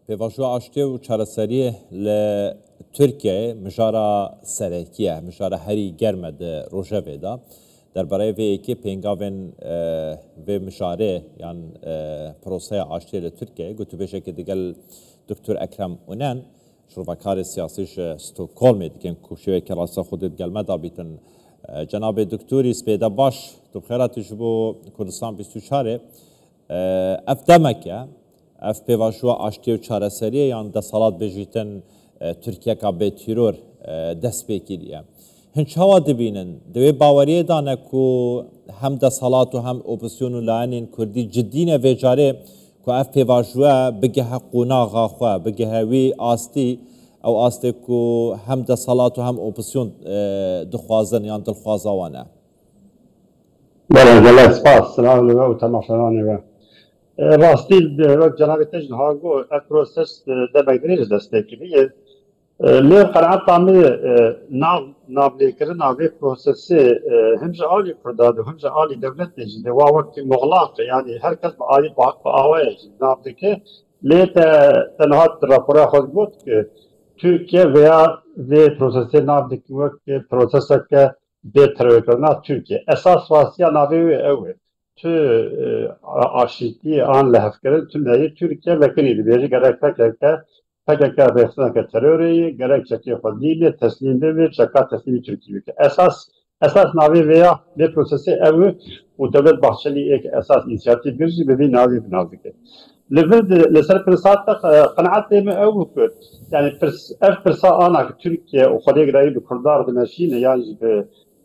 Pêvajoya aştê û çareseriyê li Tirkiyeyê mijara serekî ye, mijara herî germ e di Rojevê de. Derbarê vê yekê pêngavên vê mijarê yan proseya aştiyê li Tirkiyeyê gotûbêjekê digel Dr. Ekrem Unen, şrovekarê siyasî ji Stockholmê dikin ku şêwekê rasta Xwedê gelme dabîtin. Cenabê Doktorî spêde baş, tu xêratî ji bo Kurdistan 24 ev demek e, ev pêvajoya aştiyê û çareseriyê yan desalat bêjîtin Tirkiyeka bêtîror dest pê kiriye. Hin çawa dibînin, di wê baweriyê de ne ku hem desalat û hem opozîsyon û layenên Kurdî ciddî ne vê carê ku ev pêvajoya bigehe qonaxa xwe, bigehe wî astî, ew astê ku hem desalat û hem opozîsyon dixwazin yan dilxwaza wan e. Gelek spas, selam ve û temaşevanê ve. Rastî wek cenabê te jî niha got ev proses demek dirê ji dest pê kiriye. Lê qenaeta me navlêkirina vê prosesê hem ji alî Kurda de hem ji alî dewletê jî de wa wekî muxlaq yani herkes bi alî bi awaya jî nav dike. Lê te niha rapora xwe got ki Türkiye veya vê prosesê nav dike wek proseseke bê terorkirina Türkiye. Esas vastiya navê wê ew e. Tu aşîtiyê an lehevkirin tu neyê Türkiye vekirî dibêjî gerek PKK rêxistineke terorê gerek çekê Xwedî teslîm bibe çeka teslîmî Tirkiyeyê bike. Esas navê vê ya vê prosesê ew e û Devlet Bahçelî êk esas înisiyatîv kir jî bi vê navê binav dike. Li ser pirsa te qenaetê me ew bû yani ev pirsa ana ki Tirkiye û Xwedê girayî bi Kurdar dimeşîne yan jî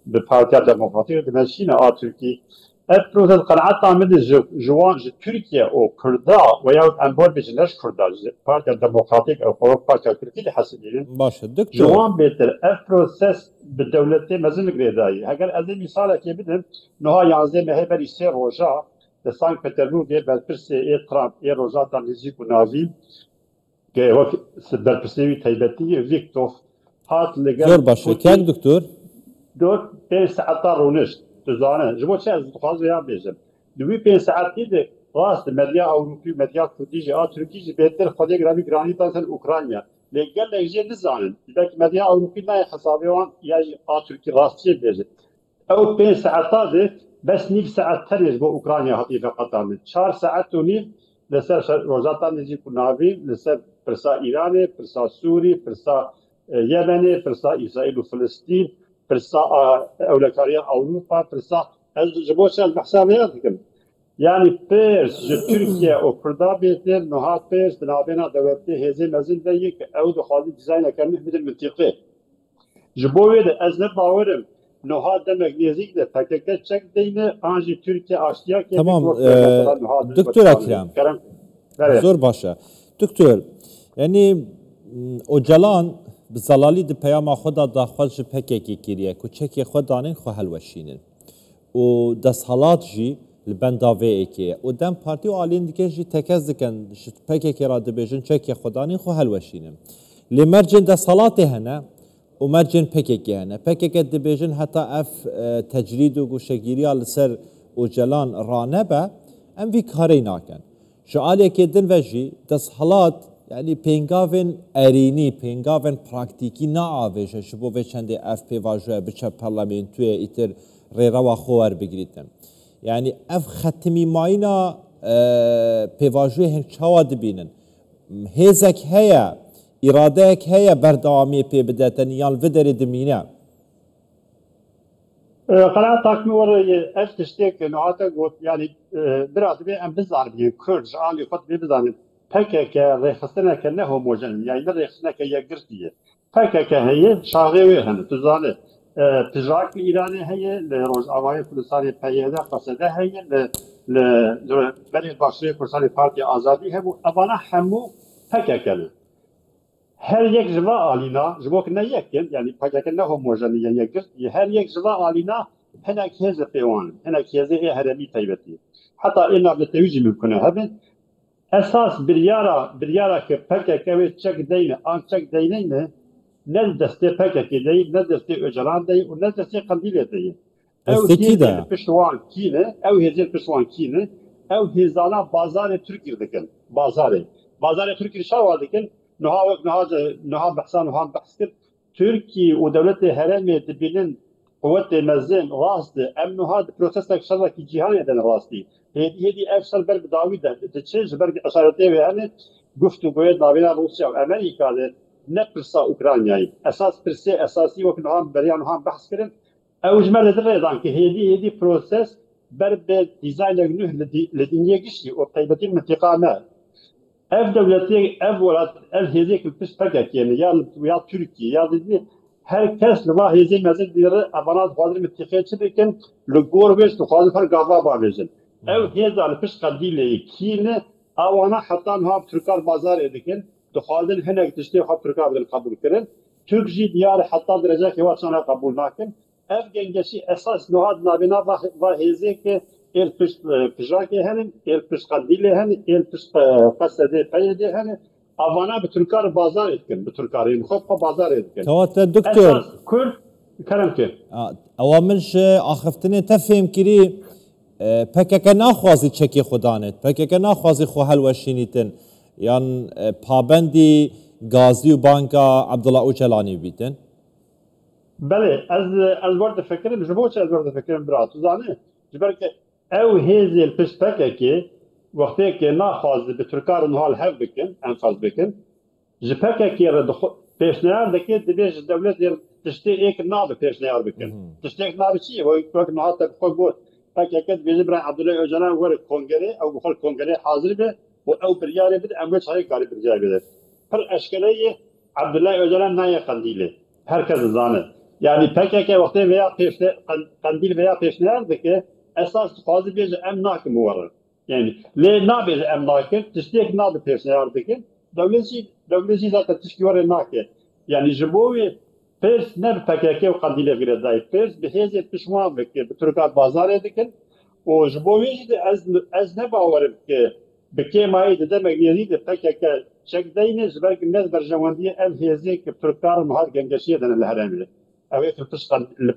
bi Partiya Demokratîk dimeşîne a Tirkî. Ev proses qenaeta me de ji wan ji Tirkiye û Kurda weya em bar bêjin neş Kurda ji Partiya Demokratîk ew Partiya Tirkî de hesibînin. Baş e, Ji wan bêtir ev proses bi dewletê mezin girêdayî. Heger ez ê mîsalekê bidim niha 11 mehê berî sê roja li Sankt Peterburgê berpirsê ê Trump ê rojata nêzîk û navîn wek berpirsê wî taybetî Viktor hat li gel zor baş e, kek doktor 4-5 saeta rûnişt. Tuzane, ji bo çi ez dixwaz vêya bêjim. Di wî 5 saetî de rast medya Ewropî, medya Kurdî jî a Tirkî jî bêtir Xwedê giravî giranî dan ser Ukrayna. Lê gelek jê nizanin. Belkî medya Ewropî nayê hesabê wan ya jî a Tirkî rastiyê bêjin. Ew 5 saeta de bes nîv saet terê ji bo Ukrayna hatî veqetanîn. 4 saet û nîv li ser rojata nêzîk û navîn, li ser pirsa Îranê, pirsa Sûrî, pirsa Yemenê, pirsa İsraîl û Filistîn, pirsa ewlekariya Ewropa, pirsa ez ji bo çi ez bi hesabê dikim. Yani pêrs ji Tirkiye û Kurda bêtir niha pêrs di navbêna dewletê hêzê mezin de yê ki ew dixwazî dîzayneke nû bidin mintîqî. Ji bo wê de ez ne bawerim niha demek nêzik de PKK çek deyne an jî Tirkiye aştiyakê tamam Doktor Ekrem zor baş e. Doktor yani Ocalan bi zelalî di peyama xwe de daxwaz ji PKK kiriye ku çekê xwe danên xwe helweşînin û desthilat jî li benda vê êkê û dem partî û aliyên dike jî tekez dikin ji PKK ra dibêjin çekê xwe danên xwe helweşînin. Lê mercên desthilatê hene û mercên PKK hene. PKK dibêjin heta ev tecrîd û goşegîriya li ser Ocalan ranebe em vî karê nakin. Ji aliyekê din ve jî desthilat yani pêngavên erînî, pêngavên praktîkî naavêje ji bo vê çendê ev pêvajoya biçe parlamentûyê îtir rêrewa xwe werbigirîtin. Yani ev xetimîmayîna pêvajoyê hêk çawa dibînin? Hêzek heye, îradeyek heye berdewamiyê pê bide tenî yan li vê derê dimîne? Qenaeta me were ev tiştêk niha te got yani bira dibe em bizanin Kurd ji alî xwe dibê bizanin PKK rêxistineke ne homojen yani ne rêxistineke yekgirtiye. PKK heye şaxê wê hene tu zanî. Tijak li İranê heye li Rojavayê Kurdistanê PYD qesede heye li berê Başûrê Kurdistanê Partiya Azadî hebû evana hemû PKK'nin. Her yek ji va alîna ji bo ku ne yekin yani PKK ne homojenî yani yekgirtiye her yek ji va alîna hinek hêzê pê wan hinek hêzê ê heremî taybetî. Heta ê navletewî jî mümkün e hebin. Esas biryara ki PKK ve çek deyne, an çek deyneyne ne destê PKK deyî, ne destê Öcalan deyî û ne destê Qandîlê deyî. Ew hêzên piştwan kîne, ew hêzên piştwan kîne, ew hêzana bazarê Tirkiyê dikin. Bazarê. بازار تركي شاو هذيك نها بحثان وهان بحث كر تركي ودولة هرمي دبلن قوة مزن راست أمن هذا بروسس أكشن كي جهان يدن راستي هذه أكشن برج داويدا تشيز برج أشارته يعني گفتو باید نابینا روسیا و امریکا ده نپرسا اوکراینایی اساس پرسه اساسی وقت نهام بریان هم بحث کردن اوجمل دردان که هدی پروسس بر به دیزاین نوح لدنیا گشتی و قیمتی منطقه ما اف دولتی اف ولات اف هدی که پس پکه یعنی یا ترکیه یا دیدی هر کس لما هدی مزید دیره ابانات خاطر منطقه چه بکن لگور بیست و خاطر پر گاوا باویزن او هدی پس قدیله کینه اوانا حتی نها ترکار بازار ادکن دخالن هنگ تشتی خب ترکار بدن قبول کردن ترک جی دیار حتی درجه که واسه قبول نکن اف گنگشی اساس نهاد نابینا و هزی که ال پجراکی هنن ال پش قدیله هن ال پش قصده پیده هن اوانا به ترکار بازار ادکن به ترکاری خب بازار ادکن توات دکتر کل کلام که اوامرش آخفتنه تفهم کری پکک ناخوازی چکی خودانت پکک ناخوازی خو هلوشینیتن یان پابندی گازی و بانکا عبدالله اوچلانی بیتن بله از ورد فکرم جبوچ از ورد فکرم برات زانه جبر که او هزل پس پککی وقتی که ناخوازی به ترکار نهال هف بکن انفاز بکن جپککی را پیشنهاد دکی دبیج دولت تشتی ایک ناب پیشنهاد بکن تشتی ایک ناب چیه وقت نهاد تبقى بود فكأكد بيجبر عبد الله أوجلان ورق كونغري أو بخل كونغري حاضر به أو بريالي بده أم وش هاي قاري بريالي بده هر أشكالية عبد الله أوجلان نايا قنديله هركز زانه يعني فكأكد وقت ويا بيش قنديل ويا بيشنهار بكه أساس قاضي بيجي أم ناك مورد يعني ليه نابيج أم ناك تشتيك ناب بيشنهار بكه دولتي ذات تشكيور ناكه يعني جبوي پرس نر پکیکی و قندیل غیر دای پرس به هیچ پشمان بکه به ترکات بازار ادکن و جبویش از نباورم که بکه مایی ده مگنیزی ده پکیک چک دینه زبر که نز برجواندی ال هیزی که ترکار مهار گنگشیه دن الهرمی اوه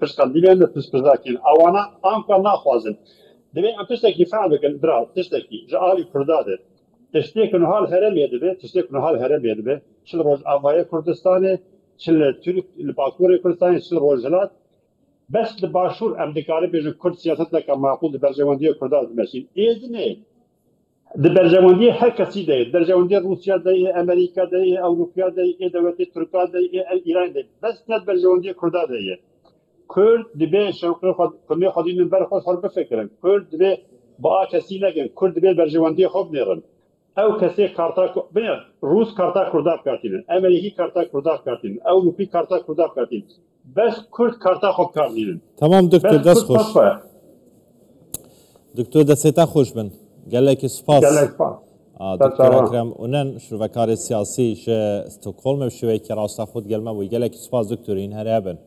پس قندیل نه پس پزاکین اوانا آنکا ناخوازن دبی ام تشتکی فعل بکن درا تشتکی جالی کرداده تشتکی نهال هرمی ده تشتکی نهال هرمی ده چل روز آوای کردستانه چل ترک الباکور کردستان چل روزلات بس الباشور امریکایی بیشتر کرد سیاست لکه معقول برجواندی کردات میشین ایدنه برجواندی هر کسی داره برجواندی روسیه داره امریکا داره اروپا داره دولت ترکیه داره ایران داره بس نه برجواندی کردات داره کرد دبی شرقی خود کمی خودین برخواست حال بفکرن کرد دبی با کسی نگن کرد دبی برجواندی خوب نیرن او کسی کارتا ببین روس کارتا کردات کارتینن امریکی کارتا کردات کارتینن اروپی کارتا کردات کارتینن بس کرد کارتا خوب کارتینن تمام دکتر دست خوش دکتر دسته خوش بن گله کی سپاس دکتر اکرم اونن شروع کار سیاسی ش استکهلم شوی که راستا خود گلمه و گله کی سپاس دکتر این هر هبن